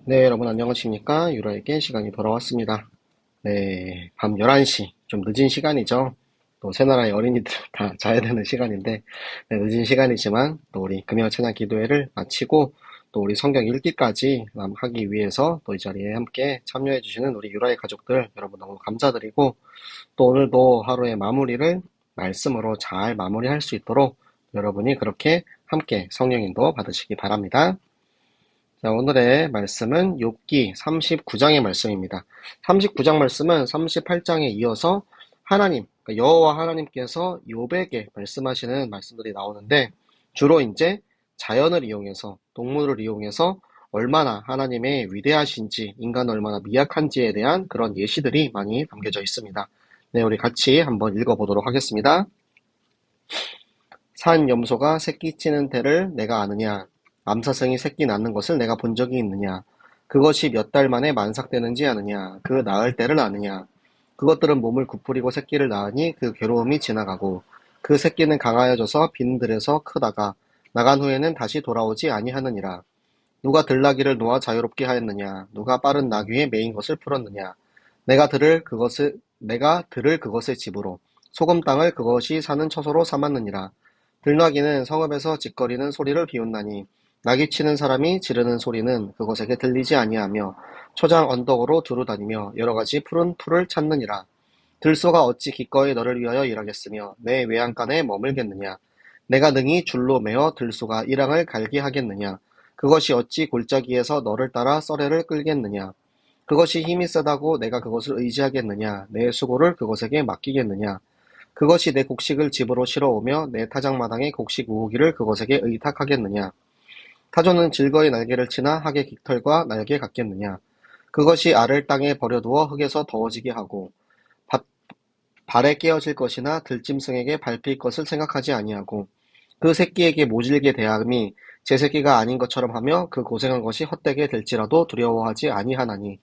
네, 여러분 안녕하십니까? 유라에게 시간이 돌아왔습니다. 네, 밤 11시. 좀 늦은 시간이죠. 또 새나라의 어린이들 다 자야 되는 시간인데, 네, 늦은 시간이지만 또 우리 금요 찬양 기도회를 마치고 또 우리 성경 읽기까지 하기 위해서 또 이 자리에 함께 참여해 주시는 우리 유라의 가족들 여러분 너무 감사드리고 또 오늘도 하루의 마무리를 말씀으로 잘 마무리할 수 있도록 여러분이 그렇게 함께 성령 인도 받으시기 바랍니다. 자, 오늘의 말씀은 욥기 39장의 말씀입니다. 39장 말씀은 38장에 이어서 하나님, 그러니까 여호와 하나님께서 욥에게 말씀하시는 말씀들이 나오는데 주로 이제 자연을 이용해서 동물을 이용해서 얼마나 하나님의 위대하신지 인간은 얼마나 미약한지에 대한 그런 예시들이 많이 담겨져 있습니다. 네, 우리 같이 한번 읽어보도록 하겠습니다. 산 염소가 새끼 치는 때를 내가 아느냐? 암사성이 새끼 낳는 것을 내가 본 적이 있느냐? 그것이 몇 달 만에 만삭되는지 아느냐? 그 낳을 때를 아느냐? 그것들은 몸을 구부리고 새끼를 낳으니 그 괴로움이 지나가고 그 새끼는 강하여져서 빈 들에서 크다가 나간 후에는 다시 돌아오지 아니하느니라. 누가 들나귀를 놓아 자유롭게 하였느냐? 누가 빠른 나귀에 매인 것을 풀었느냐? 내가 들을 그것의 집으로 소금 땅을 그것이 사는 처소로 삼았느니라. 들나귀는 성읍에서 짖거리는 소리를 비웃나니 나귀 치는 사람이 지르는 소리는 그것에게 들리지 아니하며 초장 언덕으로 두루 다니며 여러 가지 푸른 풀을 찾느니라. 들소가 어찌 기꺼이 너를 위하여 일하겠으며 내 외양간에 머물겠느냐. 내가 능히 줄로 매어 들소가 이랑을 갈게 하겠느냐. 그것이 어찌 골짜기에서 너를 따라 썰애를 끌겠느냐. 그것이 힘이 세다고 내가 그것을 의지하겠느냐. 내 수고를 그것에게 맡기겠느냐. 그것이 내 곡식을 집으로 실어오며 내 타작마당의 곡식 우기를 그것에게 의탁하겠느냐. 타조는 즐거이 날개를 치나 학의 깃털과 날개 같겠느냐. 그것이 알을 땅에 버려두어 흙에서 더워지게 하고 발에 깨어질 것이나 들짐승에게 밟힐 것을 생각하지 아니하고 그 새끼에게 모질게 대함이 제 새끼가 아닌 것처럼 하며 그 고생한 것이 헛되게 될지라도 두려워하지 아니하나니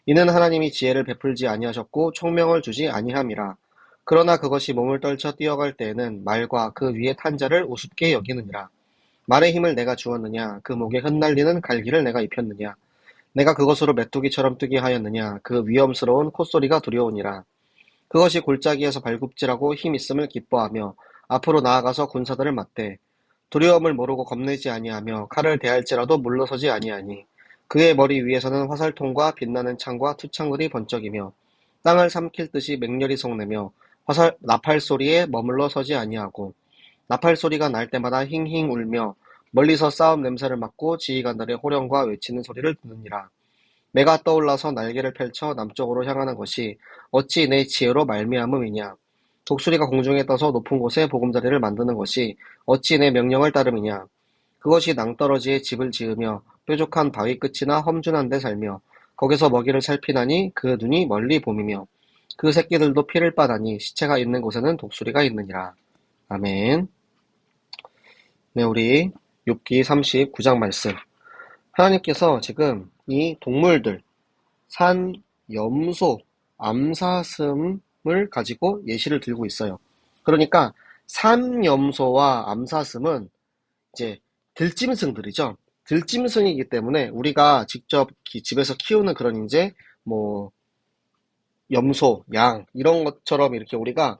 이는 하나님이 지혜를 베풀지 아니하셨고 총명을 주지 아니함이라. 그러나 그것이 몸을 떨쳐 뛰어갈 때에는 말과 그 위에 탄 자를 우습게 여기느니라. 말의 힘을 내가 주었느냐? 그 목에 흩날리는 갈기를 내가 입혔느냐? 내가 그것으로 메뚜기처럼 뜨게 하였느냐? 그 위험스러운 콧소리가 두려우니라. 그것이 골짜기에서 발굽질하고 힘 있음을 기뻐하며 앞으로 나아가서 군사들을 맞대 두려움을 모르고 겁내지 아니하며 칼을 대할지라도 물러서지 아니하니 그의 머리 위에서는 화살통과 빛나는 창과 투창들이 번쩍이며 땅을 삼킬 듯이 맹렬히 속내며 나팔 소리에 머물러 서지 아니하고 나팔 소리가 날 때마다 힝힝 울며 멀리서 싸움 냄새를 맡고 지휘관들의 호령과 외치는 소리를 듣느니라. 내가 떠올라서 날개를 펼쳐 남쪽으로 향하는 것이 어찌 내 지혜로 말미암음이냐. 독수리가 공중에 떠서 높은 곳에 보금자리를 만드는 것이 어찌 내 명령을 따름이냐. 그것이 낭떠러지에 집을 지으며 뾰족한 바위 끝이나 험준한 데 살며 거기서 먹이를 살피나니 그 눈이 멀리 봄이며 그 새끼들도 피를 빠다니 시체가 있는 곳에는 독수리가 있느니라. 아멘. 네, 우리 욥기 39장 말씀. 하나님께서 지금 이 동물들, 산, 염소, 암사슴을 가지고 예시를 들고 있어요. 그러니까 산, 염소와 암사슴은 이제 들짐승들이죠. 들짐승이기 때문에 우리가 직접 집에서 키우는 그런 이제 뭐 염소, 양 이런 것처럼 이렇게 우리가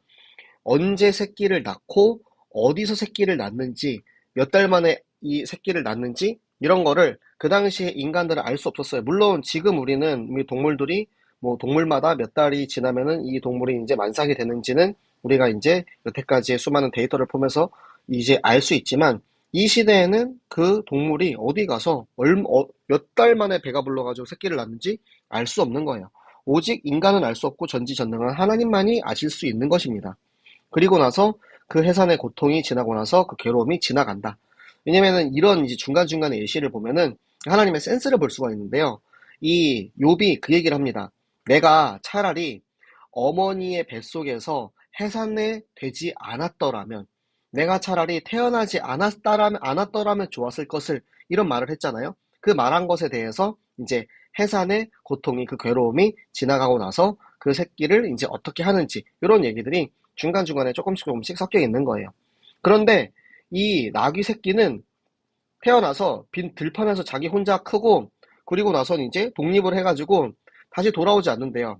언제 새끼를 낳고 어디서 새끼를 낳는지 몇 달 만에 이 새끼를 낳는지 이런 거를 그 당시에 인간들은 알 수 없었어요. 물론 지금 우리는 이 동물들이 뭐 동물마다 몇 달이 지나면은 이 동물이 이제 만삭이 되는지는 우리가 이제 여태까지의 수많은 데이터를 보면서 이제 알 수 있지만 이 시대에는 그 동물이 어디 가서 몇 달 만에 배가 불러가지고 새끼를 낳는지 알 수 없는 거예요. 오직 인간은 알 수 없고 전지전능한 하나님만이 아실 수 있는 것입니다. 그리고 나서 그 해산의 고통이 지나고 나서 그 괴로움이 지나간다. 왜냐면은 이런 이제 중간중간의 예시를 보면은 하나님의 센스를 볼 수가 있는데요. 이 욥이 그 얘기를 합니다. 내가 차라리 어머니의 뱃속에서 해산이 되지 않았더라면, 내가 차라리 태어나지 않았더라면 좋았을 것을 이런 말을 했잖아요. 그 말한 것에 대해서 이제 해산의 고통이 그 괴로움이 지나가고 나서 그 새끼를 이제 어떻게 하는지 이런 얘기들이 중간중간에 조금씩 섞여 있는 거예요. 그런데 이 나귀 새끼는 태어나서 빈 들판에서 자기 혼자 크고 그리고 나선 이제 독립을 해가지고 다시 돌아오지 않는데요.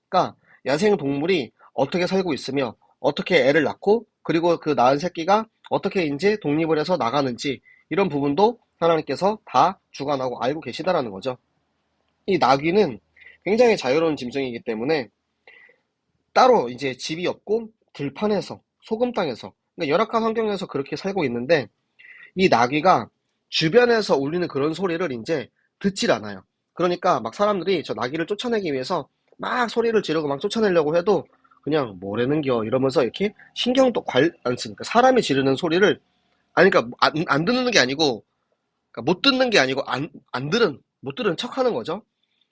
그러니까 야생 동물이 어떻게 살고 있으며 어떻게 애를 낳고 그리고 그 낳은 새끼가 어떻게 이제 독립을 해서 나가는지 이런 부분도 하나님께서 다 주관하고 알고 계시다라는 거죠. 이 나귀는 굉장히 자유로운 짐승이기 때문에 따로 이제 집이 없고 들판에서 소금 땅에서 그러니까 열악한 환경에서 그렇게 살고 있는데 이 나귀가 주변에서 울리는 그런 소리를 이제 듣질 않아요. 그러니까 막 사람들이 저 나귀를 쫓아내기 위해서 막 소리를 지르고 막 쫓아내려고 해도 그냥 뭐라는겨 이러면서 이렇게 신경도 안 쓰니까 사람이 지르는 소리를 아니 그러니까 안 듣는 게 아니고 그러니까 못 듣는 게 아니고 못 들은 척 하는 거죠.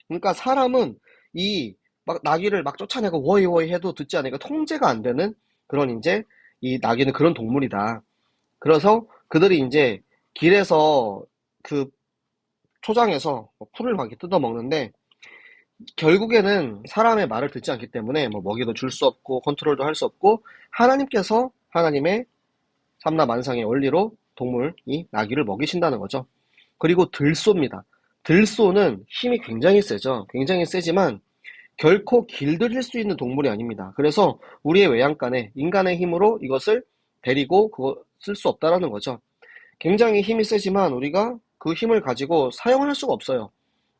그러니까 사람은 이 막 나귀를 막 쫓아내고 워이 워이 해도 듣지 않으니까 통제가 안 되는 그런 이제 이 나귀는 그런 동물이다. 그래서 그들이 이제 길에서 그 초장에서 풀을 막 뜯어 먹는데 결국에는 사람의 말을 듣지 않기 때문에 뭐 먹이도 줄 수 없고 컨트롤도 할 수 없고 하나님께서 하나님의 삼라 만상의 원리로 동물 이 나귀를 먹이신다는 거죠. 그리고 들소입니다. 들소는 힘이 굉장히 세죠. 굉장히 세지만 결코 길들일 수 있는 동물이 아닙니다. 그래서 우리의 외양간에 인간의 힘으로 이것을 데리고 그거 쓸 수 없다라는 거죠. 굉장히 힘이 세지만 우리가 그 힘을 가지고 사용할 수가 없어요.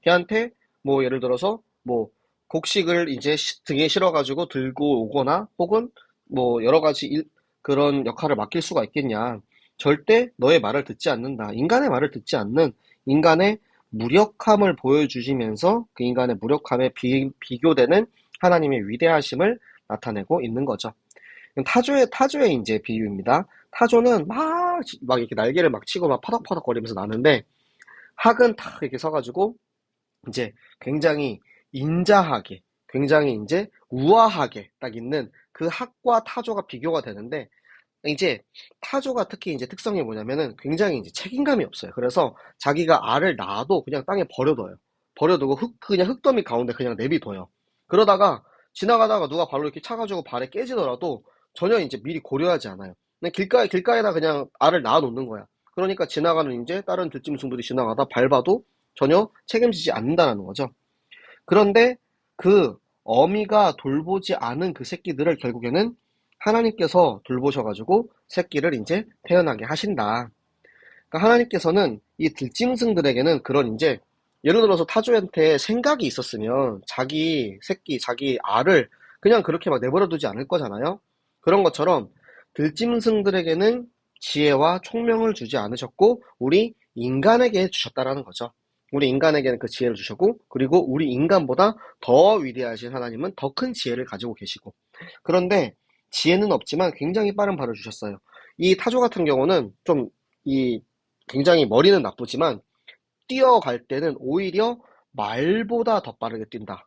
걔한테 뭐 예를 들어서 뭐 곡식을 이제 등에 실어가지고 들고 오거나 혹은 뭐 여러 가지 그런 역할을 맡길 수가 있겠냐. 절대 너의 말을 듣지 않는다. 인간의 말을 듣지 않는 인간의 무력함을 보여주시면서 그 인간의 무력함에 비교되는 하나님의 위대하심을 나타내고 있는 거죠. 타조의 이제 비유입니다. 타조는 막 이렇게 날개를 막 치고 막 파닥파닥 거리면서 나는데 학은 탁 이렇게 서가지고 이제 굉장히 인자하게, 굉장히 이제 우아하게 딱 있는 그 학과 타조가 비교가 되는데 이제 타조가 특히 이제 특성이 뭐냐면은 굉장히 이제 책임감이 없어요. 그래서 자기가 알을 낳아도 그냥 땅에 버려둬요. 버려두고 그냥 흙더미 가운데 그냥 내비둬요. 그러다가 지나가다가 누가 발로 이렇게 차가지고 발에 깨지더라도 전혀 이제 미리 고려하지 않아요. 그냥 길가에다 그냥 알을 낳아 놓는 거야. 그러니까 지나가는 이제 다른 들짐승들이 지나가다 밟아도 전혀 책임지지 않는다는 거죠. 그런데 그 어미가 돌보지 않은 그 새끼들을 결국에는 하나님께서 돌보셔가지고 새끼를 이제 태어나게 하신다. 그러니까 하나님께서는 이 들짐승들에게는 그런 이제 예를 들어서 타조한테 생각이 있었으면 자기 새끼, 자기 알을 그냥 그렇게 막 내버려 두지 않을 거잖아요. 그런 것처럼 들짐승들에게는 지혜와 총명을 주지 않으셨고 우리 인간에게 주셨다라는 거죠. 우리 인간에게는 그 지혜를 주셨고 그리고 우리 인간보다 더 위대하신 하나님은 더 큰 지혜를 가지고 계시고 그런데 지혜는 없지만 굉장히 빠른 발을 주셨어요. 이 타조 같은 경우는 좀 이 굉장히 머리는 나쁘지만 뛰어갈 때는 오히려 말보다 더 빠르게 뛴다.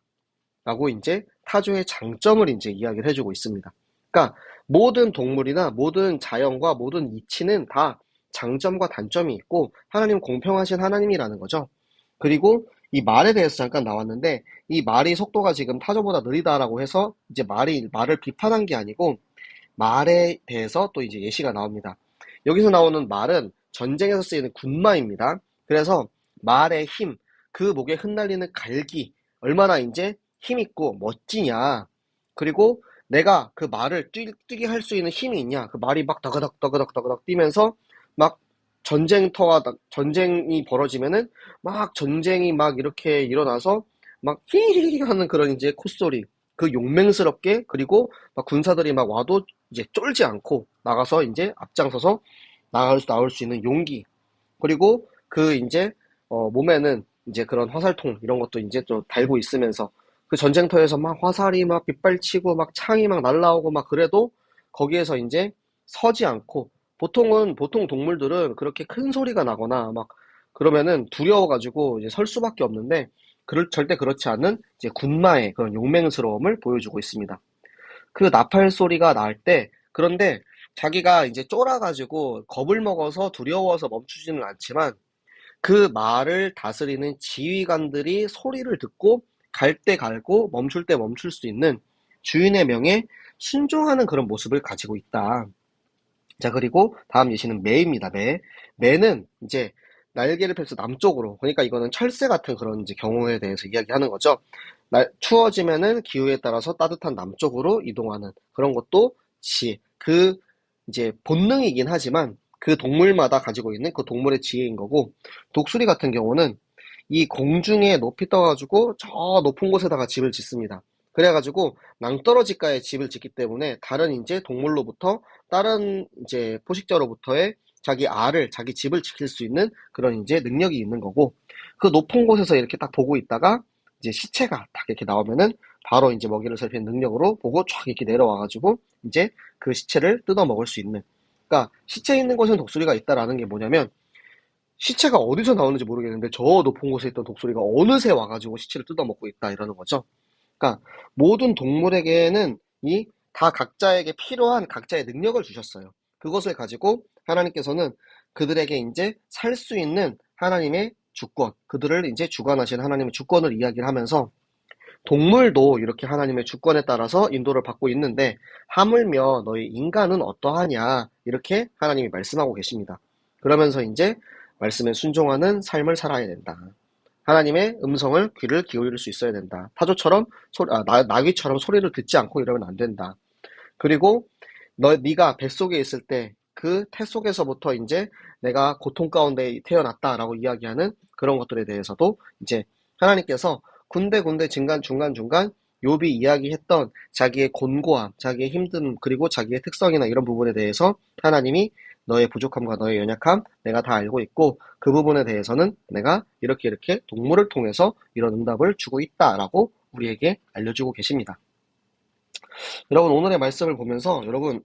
라고 이제 타조의 장점을 이제 이야기를 해주고 있습니다. 그러니까 모든 동물이나 모든 자연과 모든 이치는 다 장점과 단점이 있고 하나님 공평하신 하나님이라는 거죠. 그리고 이 말에 대해서 잠깐 나왔는데 이 말이 속도가 지금 타조보다 느리다라고 해서 이제 말을 비판한 게 아니고 말에 대해서 또 이제 예시가 나옵니다. 여기서 나오는 말은 전쟁에서 쓰이는 군마입니다. 그래서 말의 힘, 그 목에 흩날리는 갈기, 얼마나 이제 힘있고 멋지냐. 그리고 내가 그 말을 뛰게 할 수 있는 힘이 있냐. 그 말이 막 더그덕 뛰면서 막 전쟁이 벌어지면은 막 전쟁이 막 이렇게 일어나서 막 히히히 하는 그런 이제 콧소리. 그 용맹스럽게 그리고 막 군사들이 막 와도 이제 쫄지 않고 나가서 이제 앞장서서 나올 수 있는 용기. 그리고 그 이제 몸에는 이제 그런 화살통 이런 것도 이제 또 달고 있으면서 그 전쟁터에서 막 화살이 막 빗발치고 막 창이 막 날라오고 막 그래도 거기에서 이제 서지 않고 보통 동물들은 그렇게 큰 소리가 나거나 막 그러면은 두려워가지고 이제 설 수밖에 없는데 절대 그렇지 않은 이제 군마의 그런 용맹스러움을 보여주고 있습니다. 그 나팔 소리가 날 때 그런데 자기가 이제 쫄아가지고 겁을 먹어서 두려워서 멈추지는 않지만 그 말을 다스리는 지휘관들이 소리를 듣고 갈 때 갈고 멈출 때 멈출 수 있는 주인의 명에 순종하는 그런 모습을 가지고 있다. 자, 그리고 다음 예시는 매입니다. 매. 매는 이제 날개를 펴서 남쪽으로, 그러니까 이거는 철새 같은 그런 이제 경우에 대해서 이야기하는 거죠. 추워지면은 기후에 따라서 따뜻한 남쪽으로 이동하는 그런 것도 그 이제 본능이긴 하지만 그 동물마다 가지고 있는 그 동물의 지혜인 거고, 독수리 같은 경우는 이 공중에 높이 떠가지고 저 높은 곳에다가 집을 짓습니다. 그래가지고 낭떠러지가에 집을 짓기 때문에 다른 이제 동물로부터, 다른 이제 포식자로부터의 자기 집을 지킬 수 있는 그런 이제 능력이 있는 거고, 그 높은 곳에서 이렇게 딱 보고 있다가 이제 시체가 딱 이렇게 나오면은 바로 이제 먹이를 살피는 능력으로 보고 쫙 이렇게 내려와가지고 이제 그 시체를 뜯어 먹을 수 있는. 그러니까 시체 있는 곳에는 독수리가 있다라는 게 뭐냐면, 시체가 어디서 나오는지 모르겠는데 저 높은 곳에 있던 독수리가 어느새 와가지고 시체를 뜯어먹고 있다 이러는 거죠. 그러니까 모든 동물에게는 이 다 각자에게 필요한 각자의 능력을 주셨어요. 그것을 가지고 하나님께서는 그들에게 이제 살 수 있는 하나님의 주권, 그들을 이제 주관하신 하나님의 주권을 이야기를 하면서, 동물도 이렇게 하나님의 주권에 따라서 인도를 받고 있는데 하물며 너희 인간은 어떠하냐, 이렇게 하나님이 말씀하고 계십니다. 그러면서 이제 말씀에 순종하는 삶을 살아야 된다. 하나님의 음성을 귀를 기울일 수 있어야 된다. 타조처럼 나귀처럼 소리를 듣지 않고 이러면 안 된다. 그리고 네가 뱃속에 있을 때 그 태 속에서부터 이제 내가 고통 가운데 태어났다라고 이야기하는 그런 것들에 대해서도 이제 하나님께서 군데군데 중간중간 욥이 이야기했던 자기의 곤고함, 자기의 힘듦, 그리고 자기의 특성이나 이런 부분에 대해서 하나님이 너의 부족함과 너의 연약함 내가 다 알고 있고, 그 부분에 대해서는 내가 이렇게 동물을 통해서 이런 응답을 주고 있다라고 우리에게 알려주고 계십니다. 여러분, 오늘의 말씀을 보면서 여러분,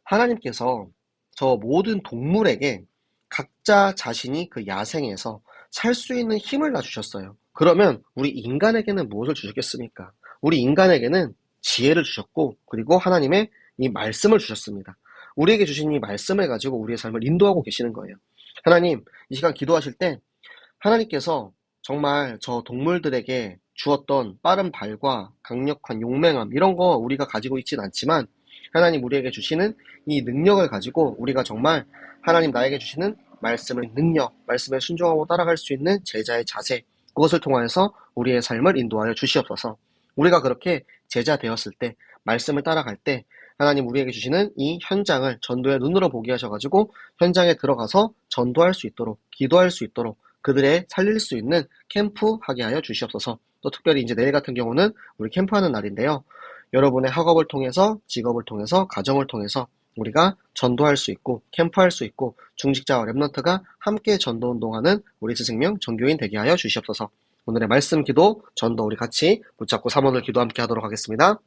하나님께서 저 모든 동물에게 각자 자신이 그 야생에서 살 수 있는 힘을 다 주셨어요. 그러면 우리 인간에게는 무엇을 주셨겠습니까? 우리 인간에게는 지혜를 주셨고, 그리고 하나님의 이 말씀을 주셨습니다. 우리에게 주신 이 말씀을 가지고 우리의 삶을 인도하고 계시는 거예요. 하나님, 이 시간 기도하실 때 하나님께서 정말 저 동물들에게 주었던 빠른 발과 강력한 용맹함, 이런 거 우리가 가지고 있진 않지만 하나님 우리에게 주시는 이 능력을 가지고 우리가 정말 하나님 나에게 주시는 말씀의 능력, 말씀에 순종하고 따라갈 수 있는 제자의 자세, 그것을 통하여서 우리의 삶을 인도하여 주시옵소서. 우리가 그렇게 제자 되었을 때, 말씀을 따라갈 때 하나님 우리에게 주시는 이 현장을 전도의 눈으로 보게 하셔가지고 현장에 들어가서 전도할 수 있도록, 기도할 수 있도록, 그들의 살릴 수 있는 캠프 하게 하여 주시옵소서. 또 특별히 이제 내일 같은 경우는 우리 캠프하는 날인데요. 여러분의 학업을 통해서, 직업을 통해서, 가정을 통해서 우리가 전도할 수 있고, 캠프할 수 있고, 중직자와 랩런트가 함께 전도 운동하는 우리 스승명 전교인 되게 하여 주시옵소서. 오늘의 말씀 기도, 전도 우리 같이 붙잡고 3원을 기도 함께 하도록 하겠습니다.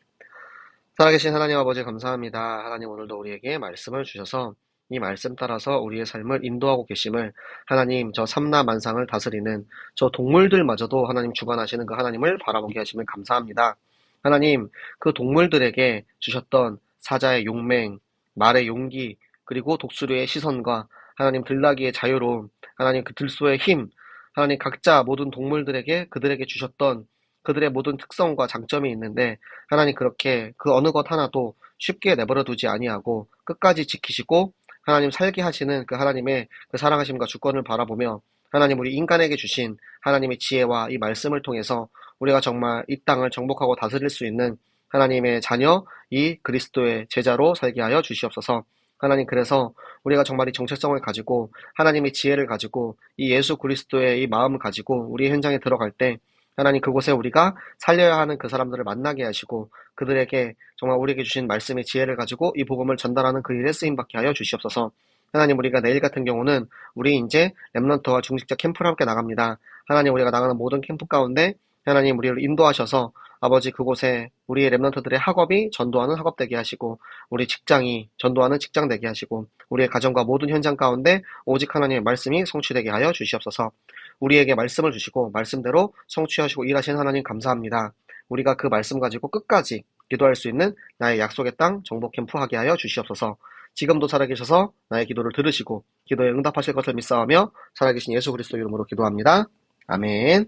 살아계신 하나님 아버지 감사합니다. 하나님 오늘도 우리에게 말씀을 주셔서 이 말씀 따라서 우리의 삶을 인도하고 계심을, 하나님 저 삼라만상을 다스리는 저 동물들마저도 하나님 주관하시는 그 하나님을 바라보게 하시면 감사합니다. 하나님 그 동물들에게 주셨던 사자의 용맹, 말의 용기, 그리고 독수리의 시선과 하나님 들나귀의 자유로움, 하나님 그 들소의 힘, 하나님 각자 모든 동물들에게 그들에게 주셨던 그들의 모든 특성과 장점이 있는데 하나님 그렇게 그 어느 것 하나도 쉽게 내버려 두지 아니하고 끝까지 지키시고 하나님 살게 하시는 그 하나님의 그 사랑하심과 주권을 바라보며, 하나님 우리 인간에게 주신 하나님의 지혜와 이 말씀을 통해서 우리가 정말 이 땅을 정복하고 다스릴 수 있는 하나님의 자녀, 이 그리스도의 제자로 살게 하여 주시옵소서. 하나님 그래서 우리가 정말 이 정체성을 가지고 하나님의 지혜를 가지고 이 예수 그리스도의 이 마음을 가지고 우리 현장에 들어갈 때 하나님 그곳에 우리가 살려야 하는 그 사람들을 만나게 하시고 그들에게 정말 우리에게 주신 말씀의 지혜를 가지고 이 복음을 전달하는 그 일에 쓰임받게 하여 주시옵소서. 하나님 우리가 내일 같은 경우는 우리 이제 랩런트와 중직자 캠프를 함께 나갑니다. 하나님 우리가 나가는 모든 캠프 가운데 하나님 우리를 인도하셔서 아버지 그곳에 우리의 랩런트들의 학업이 전도하는 학업 되게 하시고 우리 직장이 전도하는 직장 되게 하시고 우리의 가정과 모든 현장 가운데 오직 하나님의 말씀이 성취되게 하여 주시옵소서. 우리에게 말씀을 주시고 말씀대로 성취하시고 일하신 하나님 감사합니다. 우리가 그 말씀 가지고 끝까지 기도할 수 있는 나의 약속의 땅 정복 캠프 하게 하여 주시옵소서. 지금도 살아계셔서 나의 기도를 들으시고 기도에 응답하실 것을 믿사오며 살아계신 예수 그리스도 이름으로 기도합니다. 아멘.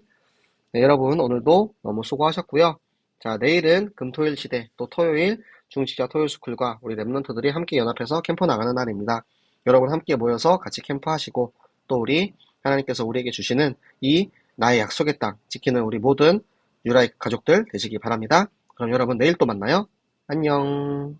네, 여러분 오늘도 너무 수고하셨고요. 자, 내일은 금토일 시대 또 토요일 중직자 토요일 스쿨과 우리 랩런트들이 함께 연합해서 캠프 나가는 날입니다. 여러분 함께 모여서 같이 캠프하시고 또 우리 하나님께서 우리에게 주시는 이 나의 약속의 땅 지키는 우리 모든 유라의 가족들 되시기 바랍니다. 그럼 여러분 내일 또 만나요. 안녕.